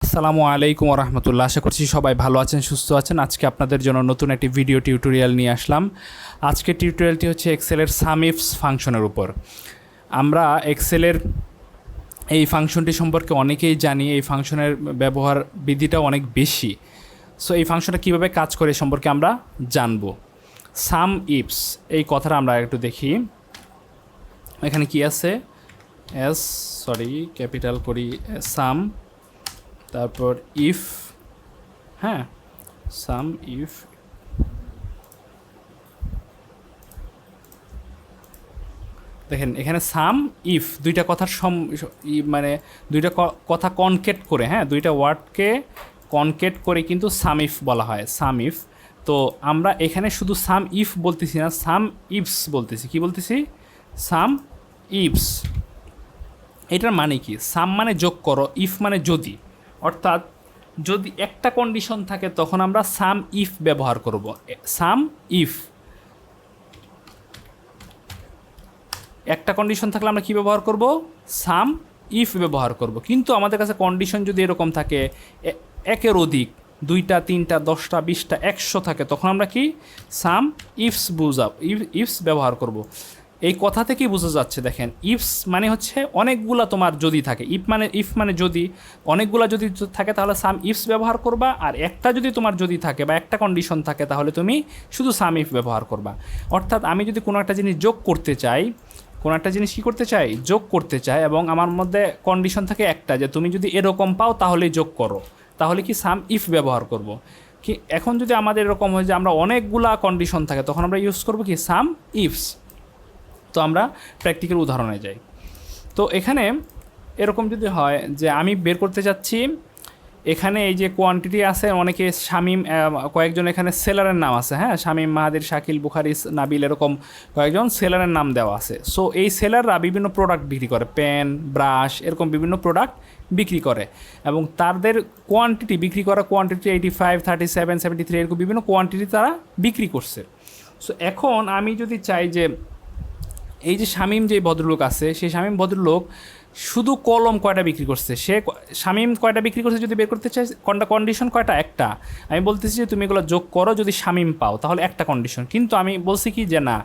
আসসালামু আলাইকুম রহমতুল্লাহ। আশা করছি সবাই ভালো আছেন, সুস্থ আছেন। আজকে আপনাদের জন্য নতুন একটি ভিডিও টিউটোরিয়াল নিয়ে আসলাম। আজকে টিউটোরিয়ালটি হচ্ছে এক্সেলের সামিফস ফাংশনের উপর। আমরা এক্সেলের এই ফাংশনটি সম্পর্কে অনেকেই জানি, এই ফাংশনের ব্যবহার বিধিটাও অনেক বেশি। সো এই ফাংশনটা কীভাবে কাজ করে সম্পর্কে আমরা জানব। সাম ইফস এই কথাটা আমরা একটু দেখি। এখানে কি আছে, ক্যাপিটাল করি, সাম, তারপর ইফ, হ্যাঁ, সাম ইফ। দেখেন এখানে সাম ইফ দুইটা কথার মানে দুইটা কথা কনকেট করে, হ্যাঁ, দুইটা ওয়ার্ডকে কনকেট করে কিন্তু সাম ইফ বলা হয়, সাম ইফ। তো আমরা এখানে শুধু সাম ইফ বলতেছি না, সাম ইফস বলতেছি। কি বলতেছি? সাম ইফস। এটার মানে কি? সাম মানে যোগ করো, ইফ মানে যদি। অর্থাৎ যদি একটা কন্ডিশন থাকে তখন আমরা সাম ইফ ব্যবহার করব। সাম ইফ একটা কন্ডিশন থাকলে আমরা কি ব্যবহার করব? সাম ইফ ব্যবহার করব। কিন্তু আমাদের কাছে কন্ডিশন যদি এরকম থাকে, একের অধিক, 2টা 3টা 10টা 20টা 100 থাকে, তখন আমরা কি সাম ইফস ইফস ব্যবহার করব। এই কথা থেকেই বোঝা যাচ্ছে। দেখেন ইফস মানে হচ্ছে অনেকগুলা তোমার যদি থাকে, ইফ মানে যদি অনেকগুলা যদি থাকে তাহলে সাম ইফস ব্যবহার করবা, আর একটা যদি তোমার যদি থাকে বা একটা কন্ডিশন থাকে তাহলে তুমি শুধু সাম ইফ ব্যবহার করবা। অর্থাৎ আমি যদি কোনো একটা জিনিস যোগ করতে চাই, কোনো একটা জিনিস কী করতে চাই? যোগ করতে চাই, এবং আমার মধ্যে কন্ডিশন থাকে একটা, যে তুমি যদি এরকম পাও তাহলেই যোগ করো, তাহলে কি সাম ইফ ব্যবহার করব। কি এখন যদি আমাদের এরকম হয় যে আমরা অনেকগুলা কন্ডিশন থাকে, তখন আমরা ইউজ করব কি সাম ইফস। তো আমরা প্র্যাকটিক্যাল উদাহরণে যাই। তো এখানে এরকম যদি হয় যে আমি বের করতে চাচ্ছি, এখানে এই যে কোয়ান্টিটি আছে, অনেকে শামিম, কয়েকজন এখানে সেলারের নাম আছে, হ্যাঁ, শামিম, মাহাদির, শাকিল, বুখারিস, নাবিল, এরকম কয়েকজন সেলারের নাম দেওয়া আছে। সো এই সেলাররা বিভিন্ন প্রোডাক্ট বিক্রি করে, পেন, ব্রাশ, এরকম বিভিন্ন প্রোডাক্ট বিক্রি করে, এবং তাদের কোয়ান্টিটি, বিক্রি করা কোয়ান্টিটি 85, 37, 73, এরকম বিভিন্ন কোয়ান্টিটি তারা বিক্রি করছে। সো এখন আমি যদি চাই যে এই যে শামিম যে ভদ্রলোক আছে, সেই শামিম ভদ্রলোক শুধু কলম কয়টা বিক্রি করছে, সে শামিম কয়টা বিক্রি করছে যদি বের করতে চাই, কন্ডিশন কয়টা? একটা। আমি বলতেছি যে তুমি এগুলো যোগ করো, যদি শামিম পাও তাহলে একটা কন্ডিশন। কিন্তু আমি বলছি কি যে না,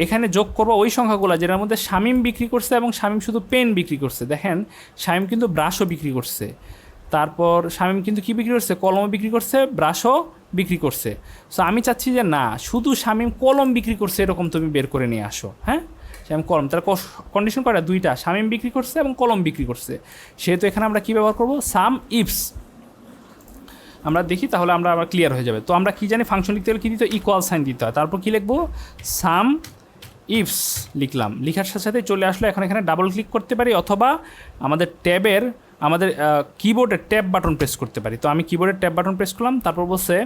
এখানে যোগ করবো ওই সংখ্যাগুলো যেটার মধ্যে শামিম বিক্রি করছে এবং শামিম শুধু পেন বিক্রি করছে। দেখেন শামিম কিন্তু ব্রাশও বিক্রি করছে, তারপর শামিম কিন্তু কী বিক্রি করছে? কলমও বিক্রি করছে, ব্রাশও বিক্রি করছে। সো আমি চাচ্ছি যে না, শুধু শামিম কলম বিক্রি করছে এরকম তুমি বের করে নিয়ে আসো, হ্যাঁ, শামিম কলম। তার কন্ডিশন কয়টা? 2টা, শামিম বিক্রি করছে এবং কলম বিক্রি করছে। সেহেতু এখানে আমরা কী ব্যবহার করব? সাম ইফস। আমরা দেখি, তাহলে আমরা আবার ক্লিয়ার হয়ে যাবে। তো আমরা কী জানি, ফাংশন লিখতে হলে কী দিতে হয়? ইকুয়াল সাইন দিতে হয়। তারপর কী লিখবো? সাম ইফস লিখলাম। লিখার সাথে সাথে চলে আসলো। এখন এখানে ডাবল ক্লিক করতে পারি, অথবা আমাদের কিবোর্ডের ট্যাব বাটন প্রেস করতে পারি। তো আমি কিবোর্ডের ট্যাব বাটন প্রেস করলাম, তারপর বলছে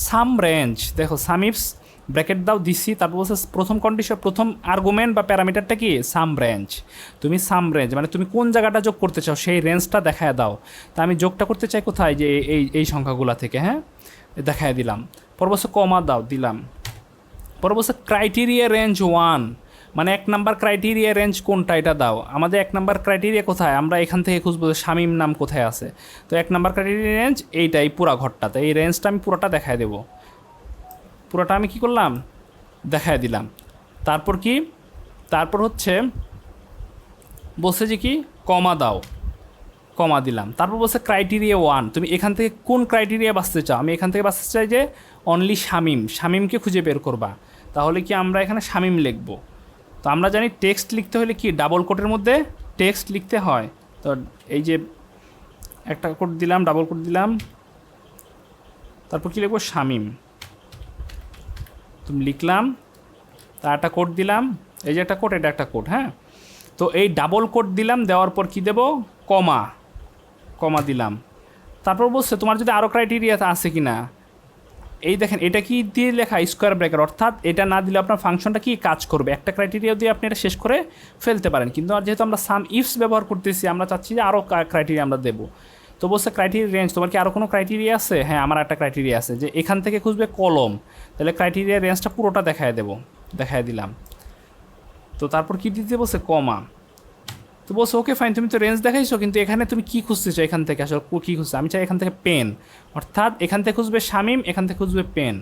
সাম রেঞ্জ। দেখো সাম ইফস, ব্র্যাকেট দাও, দিচ্ছি, তারপর বলছে প্রথম কন্ডিশন, প্রথম আর্গুমেন্ট বা প্যারামিটারটা কি? সাম রেঞ্জ। তুমি সাম রেঞ্জ মানে তুমি কোন জায়গাটা যোগ করতে চাও সেই রেঞ্জটা দেখায় দাও। তা আমি যোগটা করতে চাই কোথায়? যে এই সংখ্যাগুলো থেকে, হ্যাঁ, দেখায় দিলাম। পর বলছে কমা দাও, দিলাম। পর বলছে ক্রাইটেরিয়া রেঞ্জ 1, মানে 1 নাম্বার ক্রাইটেরিয়া রেঞ্জ কোনটা এটা দাও। আমাদের 1 নাম্বার ক্রাইটেরিয়া কোথায়? আমরা এখান থেকে খুঁজবো শামিম নাম কোথায় আছে। তো 1 নাম্বার ক্রাইটেরিয়া রেঞ্জ এইটাই, পুরা ঘরটাতে। এই রেঞ্জটা আমি পুরোটা দেখায় দেবো। পুরোটা আমি কি করলাম? দেখায় দিলাম। তারপর কি? তারপর হচ্ছে বলছে যে কি কমা দাও, কমা দিলাম। তারপর বলছে ক্রাইটেরিয়া 1, তুমি এখান থেকে কোন ক্রাইটেরিয়া বাঁচতে চাও? আমি এখান থেকে বাঁচতে চাই যে অনলি শামিমকে খুঁজে বের করবা। তাহলে কি আমরা এখানে শামিম লিখব। তো আমরা জানি টেক্সট লিখতে হলে কি ডাবল কোটের মধ্যে টেক্সট লিখতে হয়। তো এই যে একটা কোট দিলাম, ডাবল কোট দিলাম, তারপর কি লিখবো? শামিম। তুমি লিখলাম, তার একটা কোট দিলাম, এই যে একটা কোট, এটা একটা কোট, হ্যাঁ। তো এই ডাবল কোট দিলাম, দেওয়ার পর কি দেব? কমা দিলাম। তারপর বলছে তোমার যদি আরও ক্রাইটেরিয়া আছে কি না। এই দেখেন এটা কি দিয়ে লেখা? Square bracket. অর্থাৎ এটা না দিলে আপনার ফাংশনটা কি কাজ করবে? একটা ক্রাইটেরিয়া দিয়ে আপনি এটা শেষ করে ফেলতে পারেন। কিন্তু আর যেহেতু আমরা সাম ইফস ব্যবহার করতেছি, আমরা চাচ্ছি যে আরও ক্রাইটেরিয়া আমরা দেবো। তো বলছে ক্রাইটেরিয়া রেঞ্জ, তোমার কি আরও কোনো ক্রাইটেরিয়া আছে? হ্যাঁ, আমার একটা ক্রাইটেরিয়া আছে, যে এখান থেকে খুঁজবে কলম। তাহলে ক্রাইটেরিয়া রেঞ্জটা পুরোটা দেখায় দিলাম। তো তারপর কি দিতে বলছে? কমা। তো বলছো ওকে ফাইন, তুমি তো রেঞ্জ দেখাইছো, কিন্তু এখানে তুমি কী খুঁজতেছো এখান থেকে, আসলে কী খুঁজছো? আমি চাই এখান থেকে পেন, অর্থাৎ এখান থেকে খুঁজবে শামীম, এখান থেকে খুঁজবে পেন।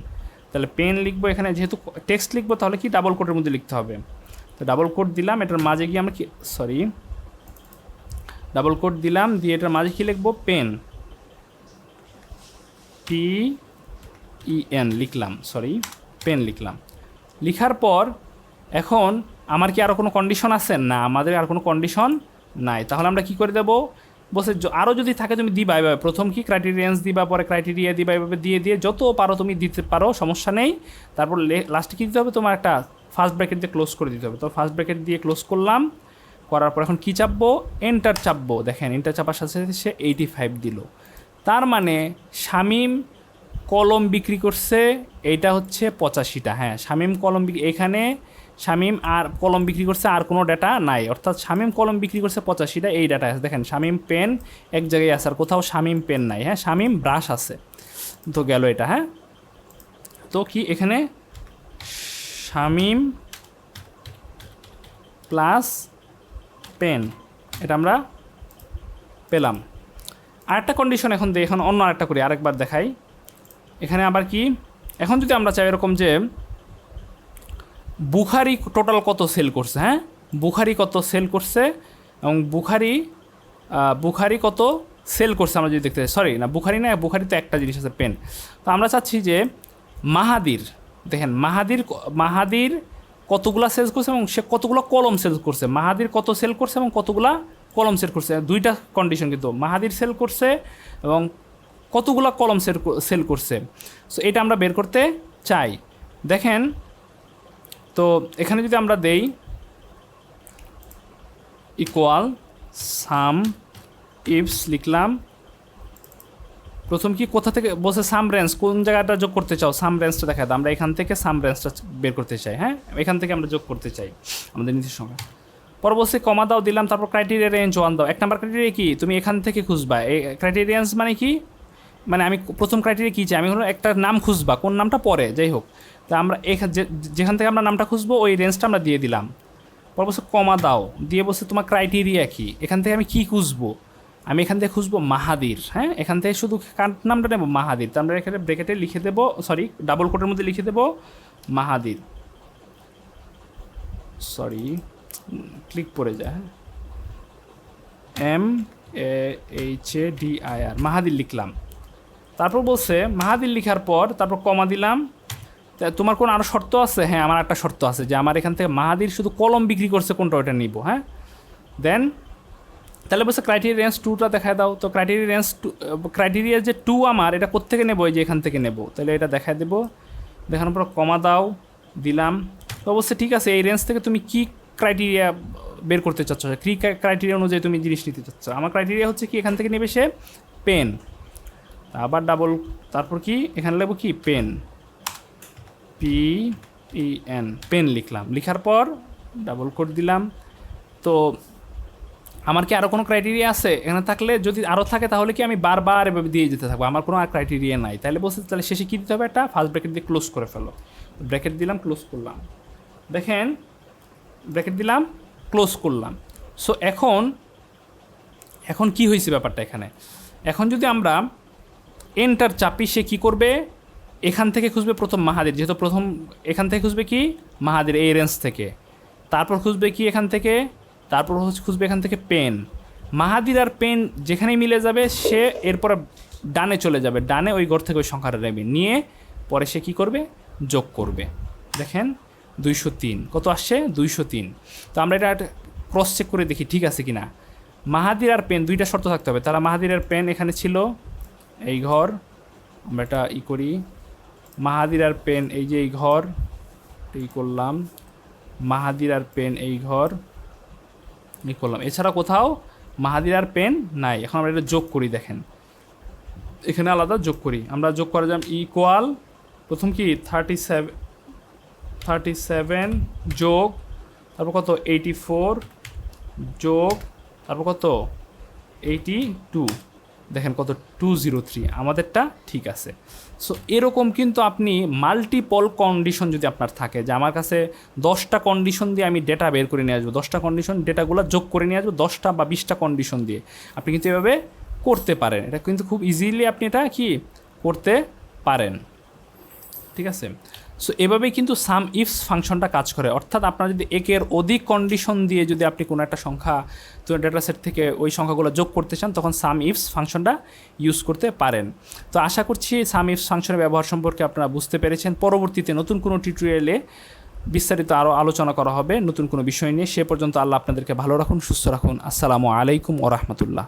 তাহলে পেন লিখবো এখানে, যেহেতু টেক্সট লিখবো তাহলে কি ডাবল কোটের মধ্যে লিখতে হবে। তো ডাবল কোট দিলাম, এটার মাঝে গিয়ে আমরা কি, সরি, ডাবল কোট দিলাম, দিয়ে এটার মাঝে কী লিখবো? পেন, PEN লিখলাম, সরি পেন লিখলাম। লিখার পর এখন আমার কি আরও কোনো কন্ডিশন আছে? না, আমাদের আর কোনো কন্ডিশন নাই। তাহলে আমরা কি করে দেবো? বসে আরও যদি থাকে তুমি দিবা এভাবে, প্রথম কি ক্রাইটেরিয়ান্স দিবা, পরে ক্রাইটেরিয়া দিবা, এভাবে দিয়ে দিয়ে যত পারো তুমি দিতে পারো, সমস্যা নেই। তারপর লাস্টে কী দিতে হবে? তোমার একটা ফার্স্ট ব্র্যাকেট দিয়ে ক্লোজ করে দিতে হবে। তো ফার্স্ট ব্র্যাকেট দিয়ে ক্লোজ করলাম, করার পর এখন কী চাপবো? এন্টার চাপবো। দেখেন এন্টার চাপার সাথে সাথে সে 85 দিল। তার মানে শামীম কলম বিক্রি করছে, এইটা হচ্ছে 85টা। হ্যাঁ, শামীম কলম এখানে শামীম আর কলম বিক্রি করছে, আর কোনো ডাটা নাই, অর্থাৎ শামীম কলম বিক্রি করছে 85টা, এই ডাটা আছে। দেখেন শামীম পেন এক জায়গায় আছে, আর কোথাও শামীম পেন নাই। হ্যাঁ, শামীম ব্রাশ আছে, তো গেল এটা। হ্যাঁ, তো কি এখানে শামীম প্লাস পেন, এটা আমরা পেলাম। আরেকটা কন্ডিশন এখন দিই, এখন অন্য আরেকটা করি, আরেকবার দেখাই। এখানে আবার কি, এখন যদি আমরা চাই এরকম যে বুখারি টোটাল কত সেল করছে, হ্যাঁ বুখারি কত সেল করছে, এবং বুখারি কত সেল করছে আমরা যদি দেখতে চাই, সরি না বুখারি না, বুখারি তো একটা জিনিস আছে পেন। তো আমরা চাচ্ছি যে মাহাদির, দেখেন মাহাদির কতগুলা সেল করছে এবং সে কতগুলো কলম সেল করছে, মাহাদির কত সেল করছে এবং কতগুলা কলম সেল করছে, দুইটা কন্ডিশন কিন্তু, মাহাদির সেল করছে এবং কতগুলা কলম সেল করছে। সো এটা আমরা বের করতে চাই। দেখেন তো এখানে যদি আমরা দেই ইকুয়াল সাম ইফস লিখলাম, প্রথম কি কোথা থেকে বসে সাম রেঞ্জ, কোন জায়গাটা যোগ করতে চাও, সাম রেঞ্জটা দেখা দাও, আমরা এখান থেকে সাম রেঞ্জটা বের করতে চাই। হ্যাঁ, এখান থেকে আমরা যোগ করতে চাই আমাদের নীতির সঙ্গে। পরবর্তী কমা দাও দিলাম, তারপর ক্রাইটেরিয়া রেঞ্জ 1 দাও। 1 নাম্বার ক্রাইটেরিয়া কি, তুমি এখান থেকে খুঁজবা। এই ক্রাইটেরিয়ান্স মানে কি, মানে আমি প্রথম ক্রাইটেরিয়া কী চাই, আমি হলো একটা নাম খুঁজবা, কোন নামটা পরে যাই হোক, তা আমরা যেখান থেকে আমরা নামটা খুঁজবো ওই রেঞ্জটা আমরা দিয়ে দিলাম। পরবর্তী কমা দাও দিয়ে বলছে তোমার ক্রাইটেরিয়া কি, এখান থেকে আমি কী খুঁজবো, আমি এখান থেকে খুঁজবো মাহাদির। হ্যাঁ, এখান থেকে শুধু কার নামটা নেবো? মাহাদির। তো আমরা এখানে ব্র্যাকেটে লিখে দেবো, সরি ডাবল কোটের মধ্যে লিখে দেবো মাহাদির, সরি ক্লিক পড়ে যায়, MAHADIR মাহাদির লিখলাম। তারপর বলছে মাহাদির লিখার পর তারপর কমা দিলাম। তোমার কোন আরও শর্ত আছে? হ্যাঁ, আমার একটা শর্ত আছে যে আমার এখান থেকে মাহাদির শুধু কলম বিক্রি করছে কোনটা, ওটা নিব। হ্যাঁ, দেন তাহলে বলছে ক্রাইটেরিয়া রেঞ্জ 2টা দেখায় দাও। তো ক্রাইটেরিয়া যে 2 আমার, এটা কোত্থেকে নেবো? এই যে এখান থেকে নেব। তাহলে এটা দেখায় দেবো, দেখানোর পর কমা দাও দিলাম। তো অবশ্যই ঠিক আছে, এই রেঞ্জ থেকে তুমি কী ক্রাইটেরিয়া বের করতে চাচ্ছ, কী ক্রাইটেরিয়া অনুযায়ী তুমি জিনিস নিতে চাচ্ছ। আমার ক্রাইটেরিয়া হচ্ছে কি, এখান থেকে নেবে সে পেন, আবার ডাবল, তারপর কি এখানে লিখব কি পেন, PEN পেন লিখলাম। লিখার পর ডাবল কোট দিলাম। তো আমার কি আরও কোনো ক্রাইটেরিয়া আছে? এখানে থাকলে যদি আরও থাকে তাহলে কি আমি বারবার এভাবে দিয়ে যেতে থাকবো, আমার কোনো আর ক্রাইটেরিয়া নাই। তাহলে বলছে তাহলে শেষে কী দিতে হবে? একটা ফার্স্ট ব্র্যাকেট দিয়ে ক্লোজ করে ফেলো। ব্র্যাকেট দিলাম, ক্লোজ করলাম, দেখেন ব্র্যাকেট দিলাম, ক্লোজ করলাম। সো এখন কি হয়েছে ব্যাপারটা এখানে, এখন যদি আমরা এন্টার চাপি, সে কী করবে? এখান থেকে খুঁজবে প্রথম মাহাদির, যেহেতু প্রথম এখান থেকে খুঁজবে কি মাহাদির এই রেঞ্জ থেকে, তারপর খুঁজবে কি এখান থেকে, তারপর খুঁজবে এখান থেকে পেন। মাহাদির আর পেন যেখানেই মিলে যাবে সে এরপরে ডানে চলে যাবে, ডানে ওই ঘর থেকে ওই সংখ্যাটা নেবে, নিয়ে পরে সে কী করবে? যোগ করবে। দেখেন 203 কত আসছে? 203। তো আমরা এটা ক্রস চেক করে দেখি ঠিক আছে কি না। মাহাদির আর পেন দুইটা শর্ত থাকতে হবে। তারা মাহাদির আর পেন এখানে ছিল এই ঘর, আমরা এটা করি, মাহাদির আর পেন এই যে এই ঘর করলাম, মাহাদির আর পেন এই ঘর করলাম, এছাড়া কোথাও মাহাদির আর পেন নাই। এখন আমরা এটা যোগ করি, দেখেন এখানে আলাদা যোগ করি, আমরা যোগ করা যাম ইকুয়াল, প্রথম কি 37 যোগ, তারপর কত 84 যোগ, তারপর কত 82, দেখেন কত 203, আমাদেরটা ঠিক আছে। সো এরকম কিন্তু আপনি মাল্টিপল কন্ডিশন যদি আপনার থাকে, যে আমার কাছে 10টা কন্ডিশন দিয়ে আমি ডেটা বের করে নিয়ে আসবো, 10টা কন্ডিশন ডেটাগুলো যোগ করে নিয়ে আসবো 10টা বা 20টা কন্ডিশন দিয়ে, আপনি কিন্তু এভাবে করতে পারেন। এটা কিন্তু খুব ইজিলি আপনি এটা কি করতে পারেন, ঠিক আছে। সো এভাবেই কিন্তু সাম ইফস ফাংশনটা কাজ করে। অর্থাৎ আপনার যদি একের অধিক কন্ডিশন দিয়ে যদি আপনি কোনো একটা সংখ্যা তো ডেটা সেট থেকে ওই সংখ্যাগুলো যোগ করতে চান, তখন সাম ইফস ফাংশনটা ইউজ করতে পারেন। তো আশা করছি সাম ইফস ফাংশনের ব্যবহার সম্পর্কে আপনারা বুঝতে পেরেছেন। পরবর্তীতে নতুন কোনো টিউটোরিয়ালে বিস্তারিত আরও আলোচনা করা হবে নতুন কোনো বিষয় নিয়ে। সে পর্যন্ত আল্লাহ আপনাদেরকে ভালো রাখুন, সুস্থ রাখুন। আসসালামু আলাইকুম ওয়া রাহমাতুল্লাহ।